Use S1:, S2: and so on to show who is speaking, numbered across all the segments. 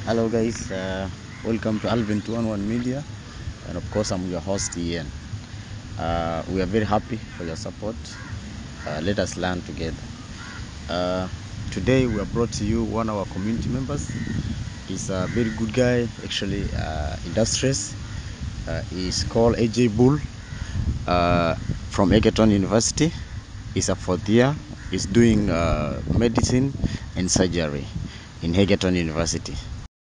S1: Hello guys, welcome to Alvin 211 Media, and of course I'm your host Ian. We are very happy for your support. Let us learn together. Today we have brought to you one of our community members. He's a very good guy, actually industrious. He's called AJ Bull from Egerton University. He's a fourth year. He's doing medicine and surgery in Egerton University.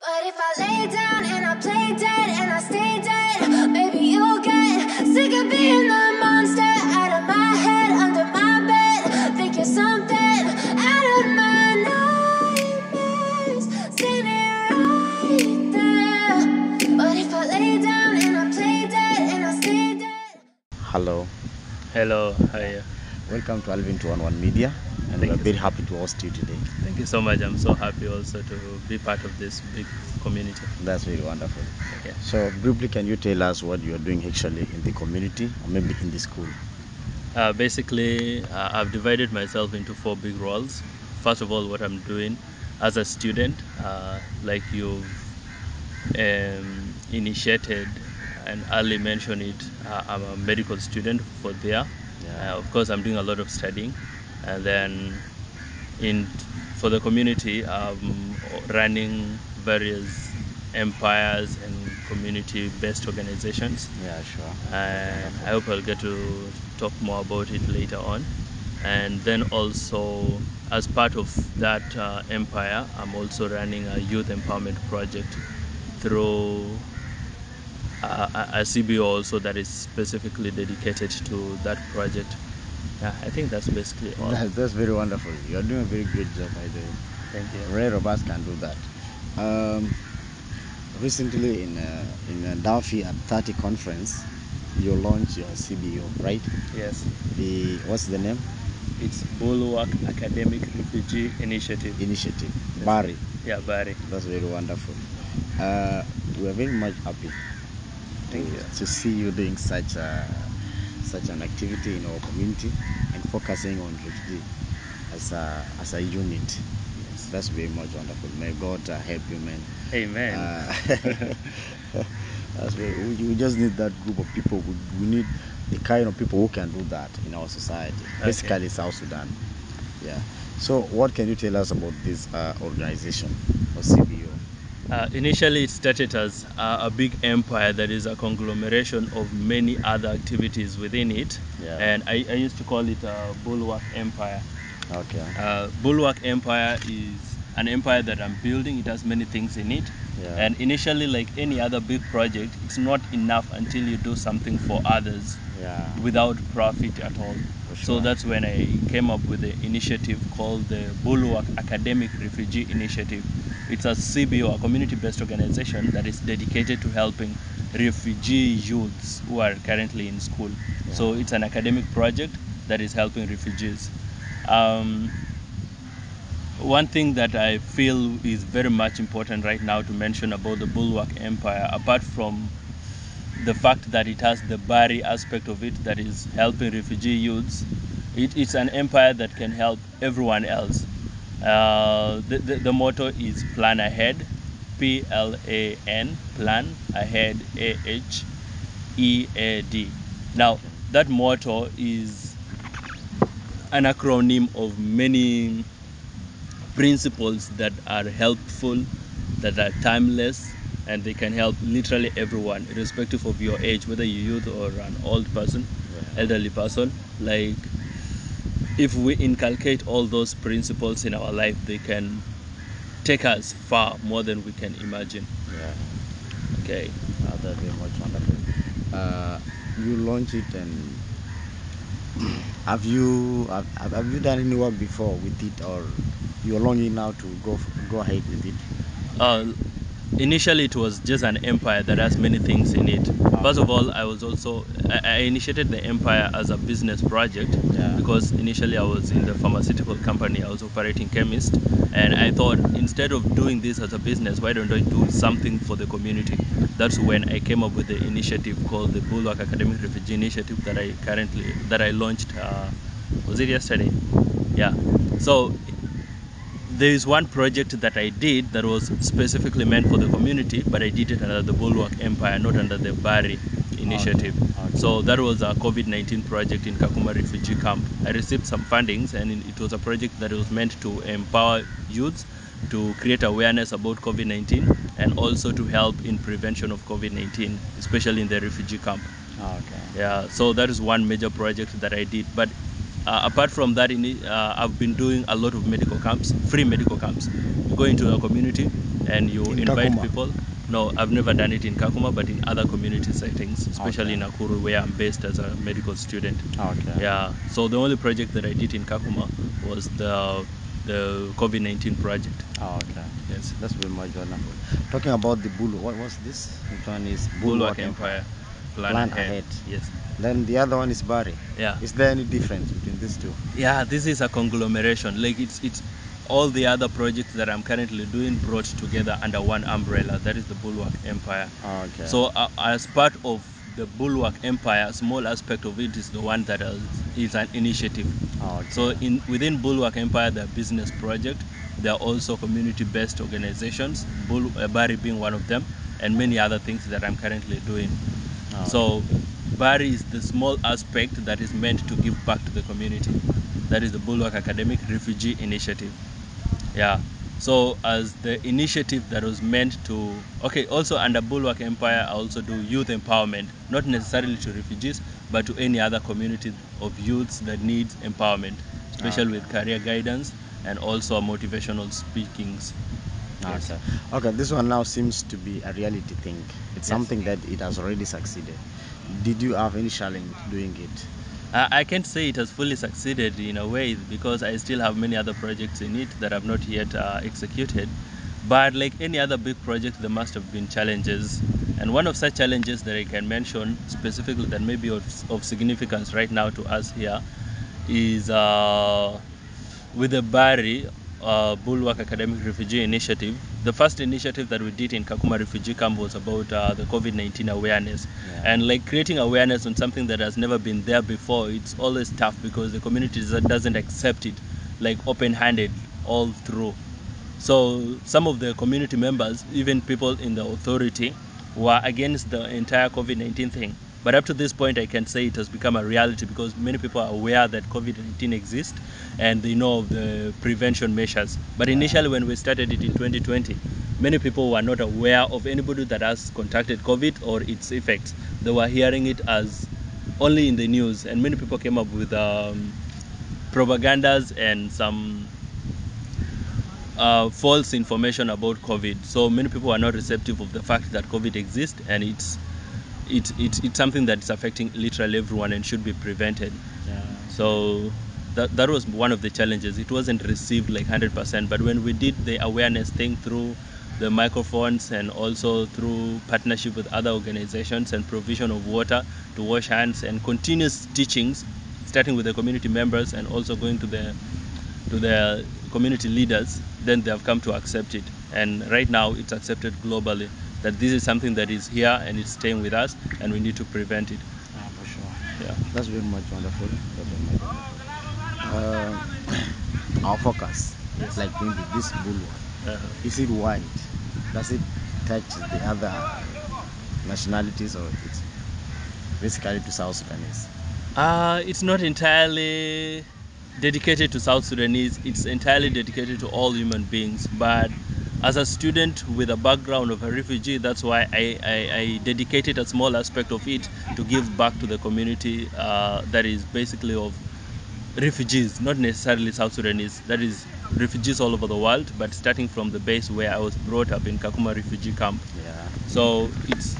S2: But if I lay down and I play dead and I stay dead, maybe you'll get sick of being the monster out of my head, under my bed. Think you're something out of my nightmares, standing right there. But if I lay down and I play dead and I stay dead.
S1: Hello.
S3: Hello, hi.
S1: Welcome to Alvin 211 Media, and we are very happy to host you today.
S3: Thank you so much. I'm so happy also to be part of this big community.
S1: That's very wonderful.
S3: Okay.
S1: So briefly, can you tell us what you are doing actually in the community or maybe in the school?
S3: Basically, I've divided myself into 4 big roles. First of all, what I'm doing as a student, like you've initiated and early mentioned it, I'm a medical student for there. Of course, I'm doing a lot of studying, and then for the community, I'm running various empires and community-based organizations.
S1: Yeah, sure.
S3: And I hope I'll get to talk more about it later on. And then also, as part of that empire, I'm also running a youth empowerment project through a CBO also that is specifically dedicated to that project. Yeah, I think that's basically all.
S1: That's very wonderful. You are doing a very great job, by the way.
S3: Thank you.
S1: Rare of us can do that. Recently in a Daffy at 30 conference, you launched your CBO, right?
S3: Yes.
S1: What's the name?
S3: It's Bulwark Academic Refugee Initiative.
S1: Yes. BARI.
S3: Yeah, BARI.
S1: That's very wonderful. We are very much happy to see you doing such an activity in our community and focusing on refugee as a unit.
S3: Yes.
S1: That's very much wonderful. May God help you, man.
S3: Amen.
S1: We just need that group of people. We need the kind of people who can do that in our society, basically South Sudan. Yeah. So what can you tell us about this organization or CBO?
S3: Initially, it started as a big empire that is a conglomeration of many other activities within it.
S1: Yeah.
S3: And I used to call it a Bulwark Empire.
S1: Okay.
S3: Bulwark Empire is an empire that I'm building. It has many things in it.
S1: Yeah.
S3: And initially, like any other big project, it's not enough until you do something for others without profit at all. So that's when I came up with the initiative called the Bulwark Academic Refugee Initiative. It's a CBO, a community-based organization that is dedicated to helping refugee youths who are currently in school.
S1: Yeah.
S3: So it's an academic project that is helping refugees. One thing that I feel is very much important right now to mention about the Bulwark Empire, apart from the fact that it has the BARI aspect of it that is helping refugee youths, it's an empire that can help everyone else. The motto is Plan Ahead, PLAN, Plan Ahead, AHEAD. Now, that motto is an acronym of many principles that are helpful, that are timeless, and they can help literally everyone, irrespective of your age, whether you're youth or an old person, elderly person. Like, if we inculcate all those principles in our life, they can take us far more than we can imagine.
S1: Yeah.
S3: Okay.
S1: That's very much wonderful. You launch it, and have you done any work before with it, or you're longing now to go ahead with it?
S3: Initially, it was just an empire that has many things in it. First of all, I initiated the empire as a business project because initially I was in the pharmaceutical company. I was operating chemist, and I thought, instead of doing this as a business, why don't I do something for the community? That's when I came up with the initiative called the Bulwark Academic Refugee Initiative that I launched. Was it yesterday? Yeah. So There is one project that I did that was specifically meant for the community, but I did it under the Bulwark Empire, not under the BARI initiative.
S1: Okay.
S3: So that was a COVID-19 project in Kakuma refugee camp. I received some fundings, and it was a project that was meant to empower youths to create awareness about COVID-19 and also to help in prevention of COVID-19, especially in the refugee camp.
S1: Okay.
S3: Yeah, so that is one major project that I did. But apart from that, I've been doing a lot of medical camps, free medical camps. You go into a community and you
S1: In
S3: invite
S1: Kakuma?
S3: people. No, I've never done it in Kakuma, but in other community settings, especially in Nakuru, where I'm based as a medical student.
S1: Okay.
S3: Yeah, so the only project that I did in Kakuma was the COVID-19 project.
S1: Okay.
S3: Yes.
S1: That's very much wonderful. Talking about the bull, what was this? Which one is
S3: Bulwark Empire. Plan ahead. Yes.
S1: Then the other one is BARI.
S3: Yeah.
S1: Is there any difference between these two?
S3: Yeah, this is a conglomeration. Like it's all the other projects that I'm currently doing brought together under one umbrella. That is the Bulwark Empire.
S1: Okay.
S3: So as part of the Bulwark Empire, a small aspect of it is the one that is an initiative.
S1: Okay.
S3: So within Bulwark Empire, there are business projects. There are also community-based organizations, BARI being one of them, and many other things that I'm currently doing.
S1: Okay.
S3: So BARI is the small aspect that is meant to give back to the community. That is the Bulwark Academic Refugee Initiative. Yeah. So as the initiative that was meant to, also under Bulwark Empire, I also do youth empowerment, not necessarily to refugees, but to any other community of youths that needs empowerment, especially with career guidance and also motivational speakings. Yes.
S1: Okay, this one now seems to be a reality thing. It's
S3: Yes.
S1: something that it has already succeeded. Did you have any challenge doing it?
S3: I can't say it has fully succeeded in a way because I still have many other projects in it that have not yet executed. But like any other big project, there must have been challenges. And one of such challenges that I can mention specifically that may be of significance right now to us here is with the BARI, Bulwark Academic Refugee Initiative. The first initiative that we did in Kakuma refugee camp was about the COVID-19 awareness.
S1: Yeah.
S3: And like creating awareness on something that has never been there before, it's always tough because the community doesn't accept it like open-handed all through. So some of the community members, even people in the authority, were against the entire COVID-19 thing. But up to this point, I can say it has become a reality because many people are aware that COVID-19 exists and they know of the prevention measures. But initially, when we started it in 2020, many people were not aware of anybody that has contracted COVID or its effects. They were hearing it as only in the news, and many people came up with propagandas and some false information about COVID. So many people are not receptive of the fact that COVID exists, and it's something that's affecting literally everyone and should be prevented.
S1: Yeah.
S3: So that was one of the challenges. It wasn't received like 100%, but when we did the awareness thing through the microphones and also through partnership with other organizations and provision of water to wash hands and continuous teachings, starting with the community members and also going to the community leaders, then they have come to accept it. And right now it's accepted globally that this is something that is here and it's staying with us and we need to prevent it.
S1: For sure.
S3: Yeah.
S1: That's very much wonderful. Our focus,
S3: Yes.
S1: like maybe this Bulwark, is it wide? Does it touch the other nationalities, or it's basically to South Sudanese?
S3: It's not entirely dedicated to South Sudanese. It's entirely dedicated to all human beings. But as a student with a background of a refugee, that's why I dedicated a small aspect of it to give back to the community that is basically of refugees, not necessarily South Sudanese. That is refugees all over the world, but starting from the base where I was brought up in Kakuma refugee camp.
S1: Yeah.
S3: So it's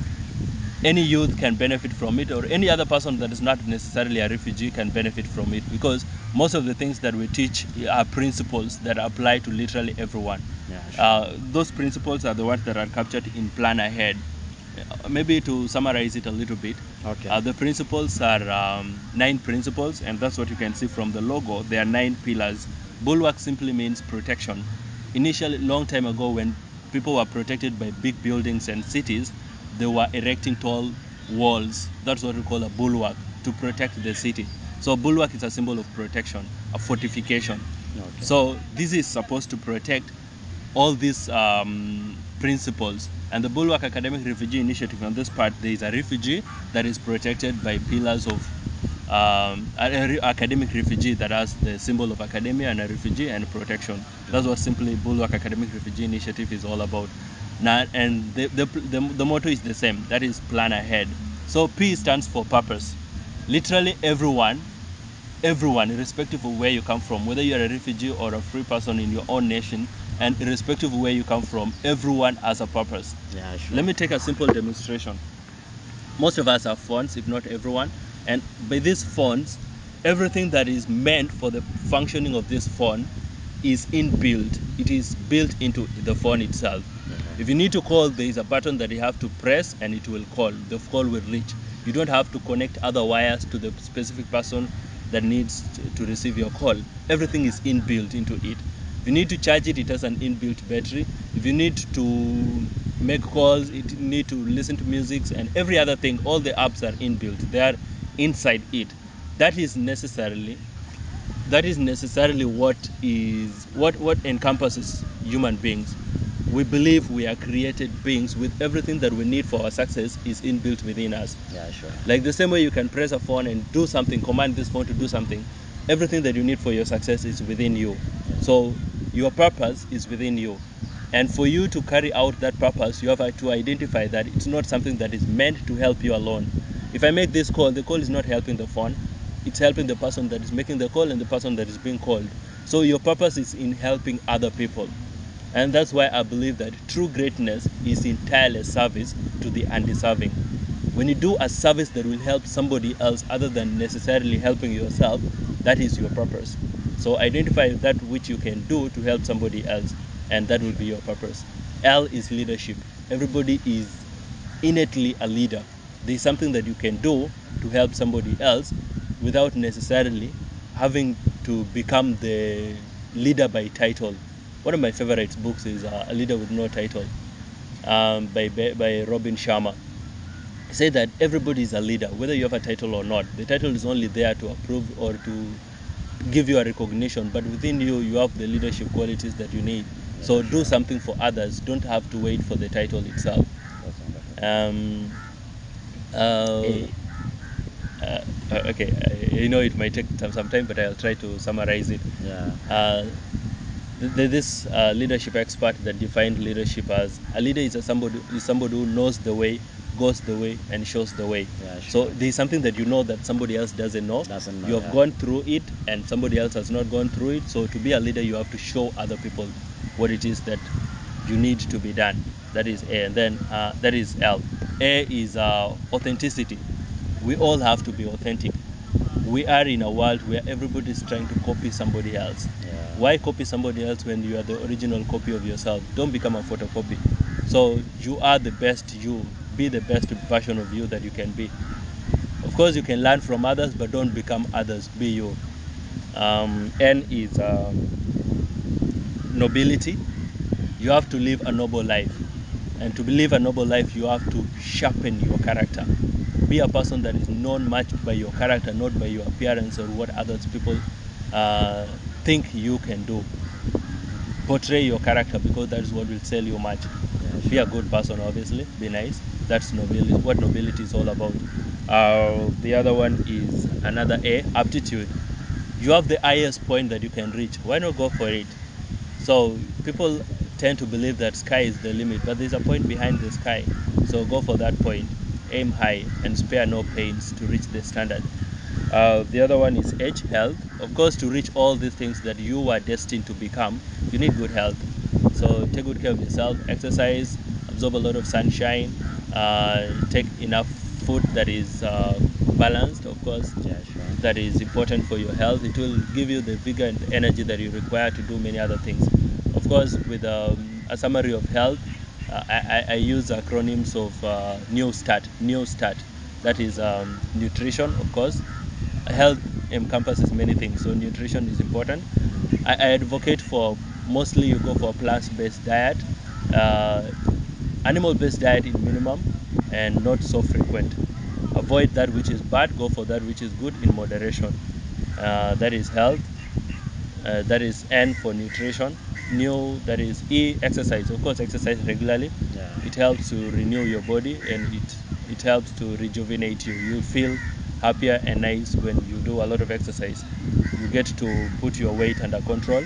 S3: any youth can benefit from it, or any other person that is not necessarily a refugee can benefit from it, because most of the things that we teach are principles that apply to literally everyone.
S1: Yeah, sure.
S3: Those principles are the ones that are captured in Plan Ahead. Maybe to summarize it a little bit,
S1: Okay.
S3: the principles are 9 principles, and that's what you can see from the logo. There are 9 pillars. Bulwark simply means protection. Initially, long time ago, when people were protected by big buildings and cities, they were erecting tall walls. That's what we call a bulwark, to protect the city. So bulwark is a symbol of protection, a fortification.
S1: Okay.
S3: So this is supposed to protect all these principles. And the Bulwark Academic Refugee Initiative, on this part, there is a refugee that is protected by pillars of academic refugee that has the symbol of academia, and a refugee and protection. That's what simply Bulwark Academic Refugee Initiative is all about. Now, and the motto is the same, that is plan ahead. So P stands for purpose. Literally everyone, irrespective of where you come from, whether you're a refugee or a free person in your own nation, and irrespective of where you come from, everyone has a purpose.
S1: Yeah, sure.
S3: Let me take a simple demonstration. Most of us have phones, if not everyone, and by these phones, everything that is meant for the functioning of this phone is inbuilt. It is built into the phone itself. If you need to call, there is a button that you have to press and it will call. The call will reach. You don't have to connect other wires to the specific person that needs to receive your call. Everything is inbuilt into it. If you need to charge it, it has an inbuilt battery. If you need to make calls, it need to listen to music and every other thing, all the apps are inbuilt. They are inside it. That is necessarily what encompasses human beings. We believe we are created beings with everything that we need for our success is inbuilt within us.
S1: Yeah, sure.
S3: Like the same way you can press a phone and do something, command this phone to do something, everything that you need for your success is within you. So your purpose is within you. And for you to carry out that purpose, you have to identify that it's not something that is meant to help you alone. If I make this call, the call is not helping the phone, it's helping the person that is making the call and the person that is being called. So your purpose is in helping other people. And that's why I believe that true greatness is in tireless service to the undeserving. When you do a service that will help somebody else other than necessarily helping yourself, that is your purpose. So identify that which you can do to help somebody else, and that will be your purpose. L is leadership. Everybody is innately a leader. There is something that you can do to help somebody else without necessarily having to become the leader by title. One of my favorite books is A Leader with No Title, by Robin Sharma. He said that everybody is a leader, whether you have a title or not. The title is only there to approve or to give you a recognition, but within you, you have the leadership qualities that you need. So do something for others. Don't have to wait for the title itself. Um, uh, okay, it might take some time, but I'll try to summarize it.
S1: Yeah.
S3: This leadership expert that defined leadership as a leader is somebody who knows the way, goes the way, and shows the way.
S1: Yeah, sure.
S3: So there's something that you know that somebody else doesn't know. You have
S1: yeah.
S3: gone through it, and somebody else has not gone through it. So to be a leader, you have to show other people what it is that you need to be done. That is A, and then that is L. A is authenticity. We all have to be authentic. We are in a world where everybody is trying to copy somebody else.
S1: Yeah.
S3: Why copy somebody else when you are the original copy of yourself? Don't become a photocopy. So you are the best you. Be the best version of you that you can be. Of course, you can learn from others, but don't become others. Be you. N is nobility. You have to live a noble life. And to live a noble life, you have to sharpen your character. Be a person that is known much by your character, not by your appearance or what other people think you can do. Portray your character, because that is what will sell you much. Be a good person, obviously. Be nice. That's nobility. What nobility is all about. The other one is another A, aptitude. You have the highest point that you can reach. Why not go for it? So people tend to believe that sky is the limit, but there's a point behind the sky. So go for that point. Aim high and spare no pains to reach the standard. The other one is H, health. Of course, to reach all these things that you are destined to become, you need good health. So take good care of yourself, exercise, absorb a lot of sunshine, take enough food that is balanced, of course.
S1: Yeah, sure.
S3: That is important for your health. It will give you the vigor and the energy that you require to do many other things. Of course, with a summary of health, I use acronyms of new start. That is nutrition, of course. Health encompasses many things, so nutrition is important. I advocate for, mostly you go for a plant-based diet, animal-based diet in minimum, and not so frequent. Avoid that which is bad, go for that which is good in moderation. That is health. That is N for nutrition. New, that is E, exercise. Of course, exercise regularly.
S1: Yeah.
S3: It helps to renew your body, and it helps to rejuvenate you. You feel happier and nice when you do a lot of exercise. You get to put your weight under control.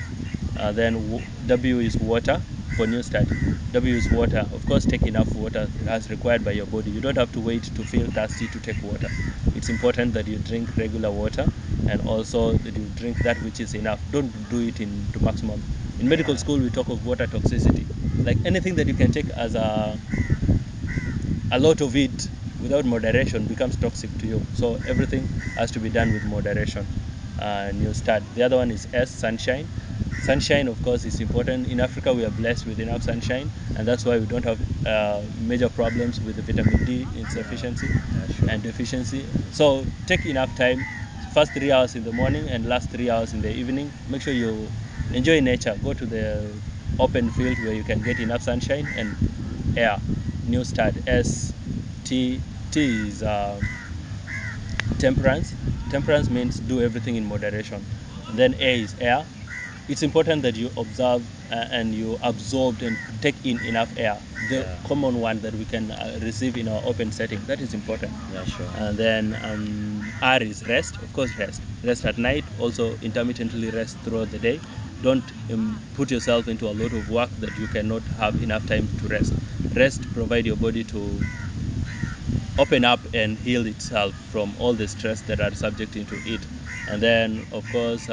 S3: Then W is water for new start. W is water. Of course, take enough water as required by your body. You don't have to wait to feel thirsty to take water. It's important that you drink regular water, and also that you drink that which is enough. Don't do it to maximum. In medical school, we talk of water toxicity. Like anything that you can take as a lot of it without moderation becomes toxic to you. So everything has to be done with moderation. And you start. The other one is S, sunshine. Sunshine, of course, is important. In Africa, we are blessed with enough sunshine, and that's why we don't have major problems with the vitamin D insufficiency and deficiency. So take enough time, first 3 hours in the morning and last 3 hours in the evening. Make sure you enjoy nature. Go to the open field where you can get enough sunshine and air. New start. S, T. T is temperance. Temperance means do everything in moderation. And then A is air. It's important that you observe and you absorb and take in enough air, the common one that we can receive in our open setting. That is important.
S1: Yeah, sure.
S3: And then R is rest. Of course, rest at night. Also intermittently rest throughout the day. Don't put yourself into a lot of work that you cannot have enough time to rest. Rest provide your body to open up and heal itself from all the stress that are subject into it. And then, of course,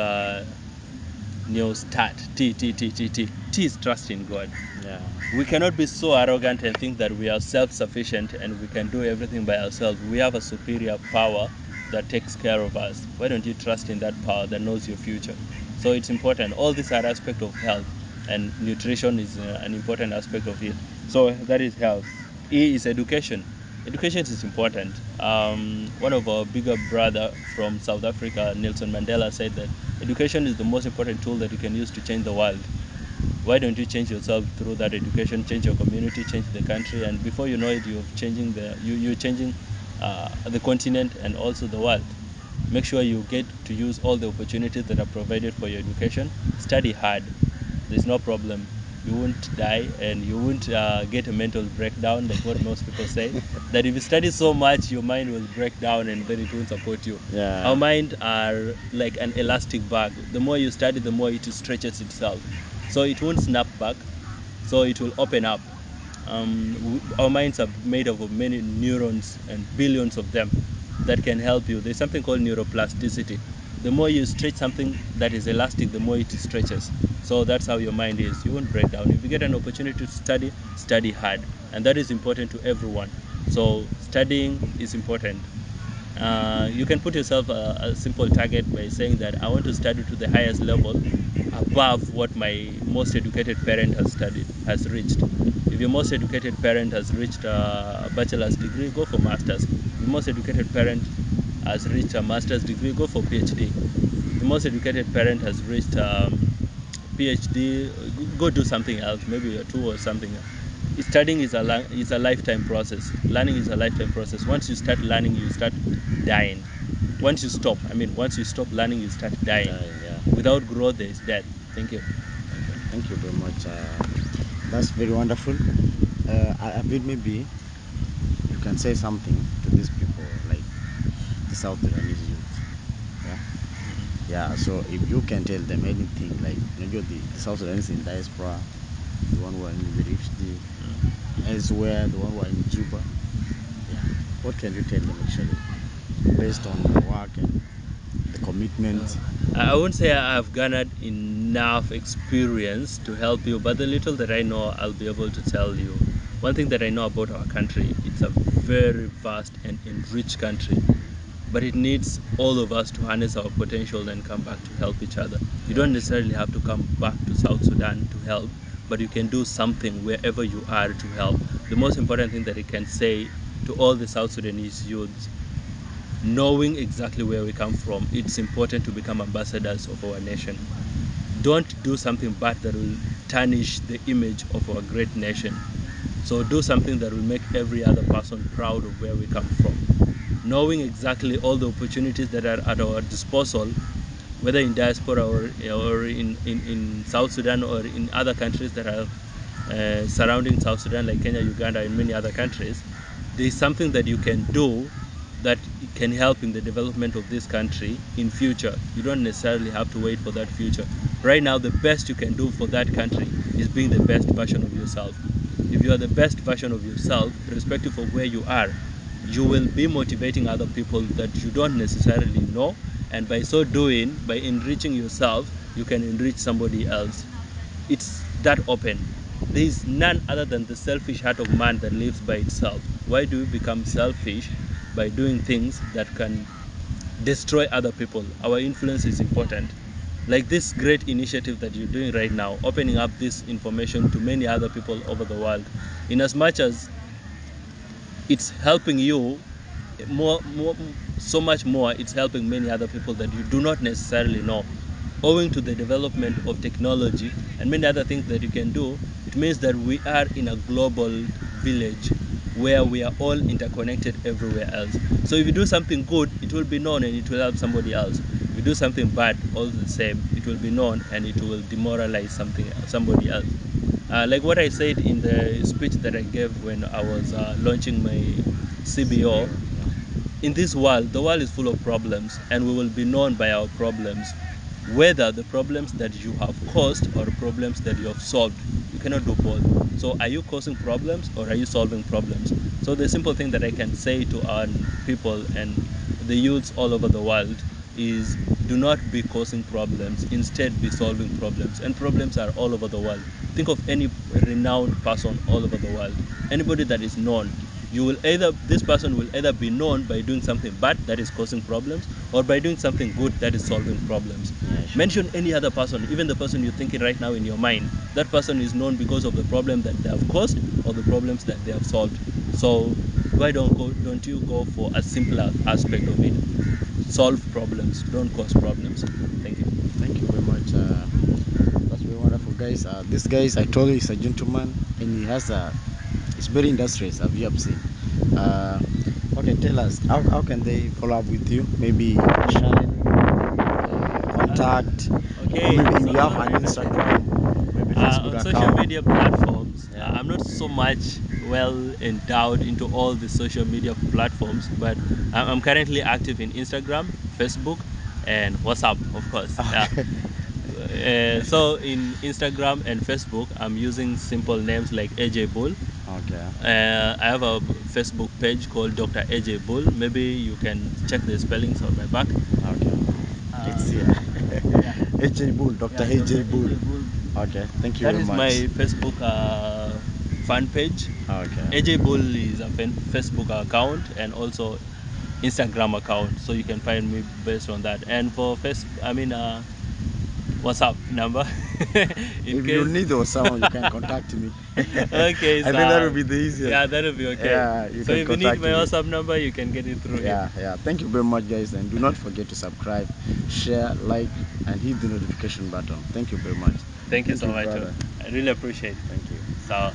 S3: new start. T is trust in God.
S1: Yeah.
S3: We cannot be so arrogant and think that we are self-sufficient and we can do everything by ourselves. We have a superior power that takes care of us. Why don't you trust in that power that knows your future? So it's important. All these are aspects of health, and nutrition is an important aspect of it. So that is health. E is education. Education is important. One of our bigger brother from South Africa, Nelson Mandela, said that education is the most important tool that you can use to change the world. Why don't you change yourself through that education? Change your community, change the country, and before you know it, you're changing the continent and also the world. Make sure you get to use all the opportunities that are provided for your education. Study hard. There's no problem. You won't die and you won't get a mental breakdown, like what most people say. That if you study so much, your mind will break down and then it won't support you.
S1: Yeah.
S3: Our mind are like an elastic bag. The more you study, the more it stretches itself. So it won't snap back. So it will open up. Our minds are made up of many neurons and billions of them that can help you. There's something called neuroplasticity. The more you stretch something that is elastic, the more it stretches. So that's how your mind is. You won't break down. If you get an opportunity to study, study hard. And that is important to everyone. So studying is important. You can put yourself a simple target by saying that I want to study to the highest level above what my most educated parent has reached. If your most educated parent has reached a bachelor's degree, go for master's. If your most educated parent has reached a master's degree, go for PhD. If the most educated parent has reached PhD, go do something else, maybe a tool or something. Studying is a lifetime process. Learning is a lifetime process. Once you start learning, you start dying. Once you stop learning, you start dying.
S1: Yeah.
S3: Without growth, there is death. Thank you.
S1: Thank you very much. That's very wonderful. I feel maybe you can say something to these people, like the South Sudanese youth. Yeah. Yeah. So if you can tell them anything, like maybe the South Sudanese in diaspora, the one who are in the Refugee, elsewhere, the one who are in Juba. Yeah. What can you tell them actually, based on the work and the commitment?
S3: I won't say I've garnered enough experience to help you, but the little that I know, I'll be able to tell you. One thing that I know about our country, it's a very vast and enriched country, but it needs all of us to harness our potential and come back to help each other. You don't necessarily have to come back to South Sudan to help, but you can do something wherever you are to help. The most important thing that I can say to all the South Sudanese youths, knowing exactly where we come from, it's important to become ambassadors of our nation. Don't do something bad that will tarnish the image of our great nation. So do something that will make every other person proud of where we come from. Knowing exactly all the opportunities that are at our disposal whether in diaspora or in South Sudan or in other countries that are surrounding South Sudan, like Kenya, Uganda, and many other countries, there is something that you can do that can help in the development of this country in future. You don't necessarily have to wait for that future. Right now, the best you can do for that country is being the best version of yourself. If you are the best version of yourself, irrespective of where you are, you will be motivating other people that you don't necessarily know, and by so doing, by enriching yourself, you can enrich somebody else. It's that open. There is none other than the selfish heart of man that lives by itself. Why do we become selfish? By doing things that can destroy other people. Our influence is important. Like this great initiative that you're doing right now, opening up this information to many other people over the world. In as much as it's helping you so much more, it's helping many other people that you do not necessarily know. Owing to the development of technology and many other things that you can do, it means that we are in a global village where we are all interconnected everywhere else. So if you do something good, it will be known and it will help somebody else. If you do something bad, all the same, it will be known and it will demoralize somebody else. Like what I said in the speech that I gave when I was launching my CBO, in this world, the world is full of problems, and we will be known by our problems, whether the problems that you have caused or problems that you have solved. You cannot do both. So are you causing problems or are you solving problems? So the simple thing that I can say to our people and the youths all over the world is, do not be causing problems, instead be solving problems. And problems are all over the world. Think of any renowned person all over the world, anybody that is known. This person will either be known by doing something bad that is causing problems, or by doing something good that is solving problems.
S1: Yeah, sure.
S3: Mention any other person, even the person you're thinking right now in your mind. That person is known because of the problem that they have caused or the problems that they have solved. So why don't you go for a simpler aspect of it? Solve problems, don't cause problems. Thank you.
S1: Thank you very much. That's very wonderful, guys. This guy, I told you, is a gentleman, and he has it's very industrious, as you have seen. Okay, tell us, how can they follow up with you? Maybe contact, or
S3: Okay,
S1: maybe
S3: so
S1: you have an Instagram, maybe Facebook
S3: on social
S1: account.
S3: media platforms,
S1: Yeah.
S3: I'm not so much well endowed into all the social media platforms, but I'm currently active in Instagram, Facebook, and WhatsApp, of course. Yeah. So in Instagram and Facebook, I'm using simple names like AJ Bull.
S1: Okay.
S3: I have a Facebook page called Dr. AJ Bull. Maybe you can check the spellings on my back.
S1: Okay. It's here. AJ Bull, Dr.
S3: Yeah, Dr.
S1: AJ Bull.
S3: AJ Bull.
S1: Okay, thank you
S3: That
S1: very
S3: is
S1: much.
S3: my Facebook fan page.
S1: Okay.
S3: AJ Bull is a Facebook account and also Instagram account, so you can find me based on that. And for WhatsApp number.
S1: If you need or someone, you can contact me.
S3: Okay,
S1: I
S3: so
S1: think that would be the easiest.
S3: yeah, that will be okay.
S1: Yeah, you
S3: So
S1: can
S3: if you need
S1: contact
S3: my
S1: me.
S3: WhatsApp number, you can get it through here.
S1: Yeah. Thank you very much, guys, and do not forget to subscribe, share, like, and hit the notification button. Thank you very much.
S3: Thank you so much.
S1: brother.
S3: I really appreciate it.
S1: Thank you.
S3: So.